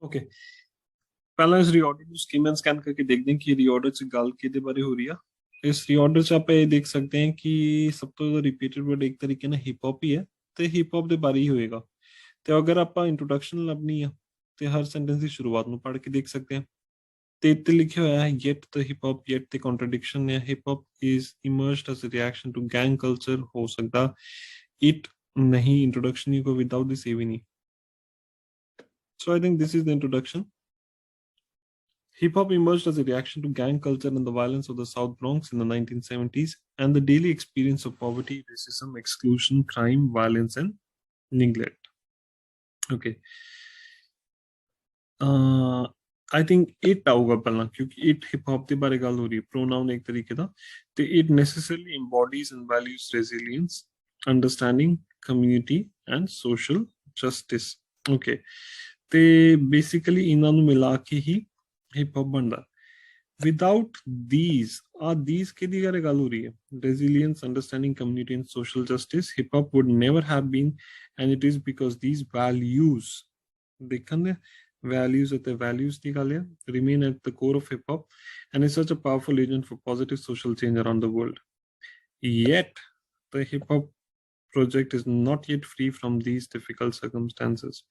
Okay, पहला इस reorder ਨੂੰ ਸਕੀਮ ਐਂਡ ਸਕੈਨ ਕਰਕੇ ਦੇਖਦੇ ਹਾਂ ਕਿ ਰੀऑर्डर ਚ ਗੱਲ ਕਿਹਦੇ ਬਾਰੇ ਹੋ ਰਹੀ ਆ। ਇਸ ਰੀऑर्डर ਚ ਆਪਾਂ ਇਹ ਦੇਖ ਸਕਦੇ ਹਾਂ ਕਿ ਸਭ ਤੋਂ ਜ਼ਿਆਦਾ ਰਿਪੀਟਡ ਵਰਡ ਇੱਕ ਤਰੀਕੇ ਨਾਲ ਹਿਪ ਹੌਪ ਹੀ ਹੈ ਤੇ ਹਿਪ ਹੌਪ ਦੇ ਬਾਰੇ ਹੀ ਹੋਏਗਾ। ਤੇ ਅਗਰ ਆਪਾਂ ਇੰਟਰੋਡਕਸ਼ਨ ਲੱਭਣੀ ਆ ਤੇ ਹਰ ਸੈਂਟੈਂਸ ਦੀ ਸ਼ੁਰੂਆਤ ਨੂੰ ਪੜ੍ਹ ਕੇ ਦੇਖ ਸਕਦੇ ਹਾਂ। ਤੇ ਇੱਥੇ ਲਿਖਿਆ ਹੋਇਆ ਹੈ ਯet the hip hop yet the contradiction ਹੈ hip hop is emerged as a reaction to gang culture ਹੋ ਸਕਦਾ it ਨਹੀਂ ਇੰਟਰੋਡਕਸ਼ਨ ਹੀ ਕੋਈ without this ਇਹ ਵੀ ਨਹੀਂ। So I think this is the introduction. Hip hop emerged as a reaction to gang culture and the violence of the South Bronx in the 1970s and the daily experience of poverty, racism, exclusion, crime, violence, and neglect. Okay. I think it आऊगा पहला क्योंकि it hip hop के बारे गाल हो रही है pronoun एक तरीके का तो it necessarily embodies and values resilience, understanding, community, and social justice. Okay. ਤੇ ਬੇਸਿਕਲੀ ਇਹਨਾਂ ਨੂੰ ਮਿਲਾ ਕੇ ਹੀ ਹਿਪ ਹੌਪ ਬਣਦਾ। ਵਿਦਆਊਟ these ਕਿਹਦੀ ਗੱਲ ਹੋ ਰਹੀ ਹੈ? resilience, understanding, community, and social justice. hip hop would never have been, and it is because these values ਦੇਖਣ ਦੇ values ਅਤੇ values ਦੀ ਗੱਲ ਹੈ remain at the core of hip hop and is such a powerful agent for positive social change around the world. Yet the hip hop project is not yet free from these difficult circumstances.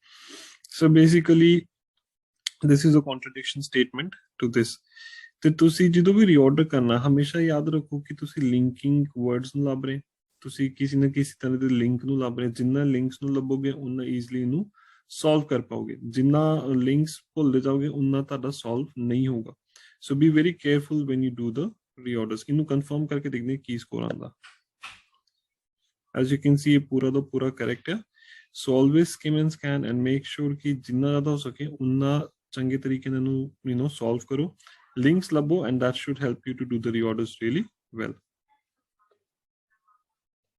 So basically this is a contradiction statement to this. ਤੇ ਤੁਸੀਂ ਜਦੋਂ ਵੀ ਰੀਆਰਡਰ ਕਰਨਾ ਹਮੇਸ਼ਾ ਯਾਦ ਰੱਖੋ ਕਿ ਤੁਸੀਂ linking words ਨੂੰ ਲੱਭ ਰਹੇ, ਤੁਸੀਂ ਕਿਸੇ ਨਾ ਕਿਸੇ ਤਰ੍ਹਾਂ ਦੇ ਲਿੰਕ ਨੂੰ ਲੱਭ ਰਹੇ। ਜਿੰਨਾ ਲਿੰਕਸ ਨੂੰ ਲੱਭੋਗੇ ਉਨਾ ਈਜ਼ੀਲੀ ਇਹਨੂੰ ਸੋਲਵ ਕਰ ਪਾਓਗੇ। ਜਿੰਨਾ ਲਿੰਕਸ ਭੁੱਲਦੇ ਜਾਓਗੇ ਉਨਾ ਤੁਹਾਡਾ ਸੋਲਵ ਨਹੀਂ ਹੋਊਗਾ। So be very careful when you do the reorders. ਇਹਨੂੰ ਕਨਫਰਮ ਕਰਕੇ ਦੇਖਦੇ ਕੀ ਸਕੋਰ ਆਉਂਦਾ। As you can see, ये पूरा तो पूरा correct है. So always skim and scan and make sure कि जितना ज़्यादा हो सके उतना चंगे तरीके से solve करो, links लबो, and that should help you to do the reorders really well.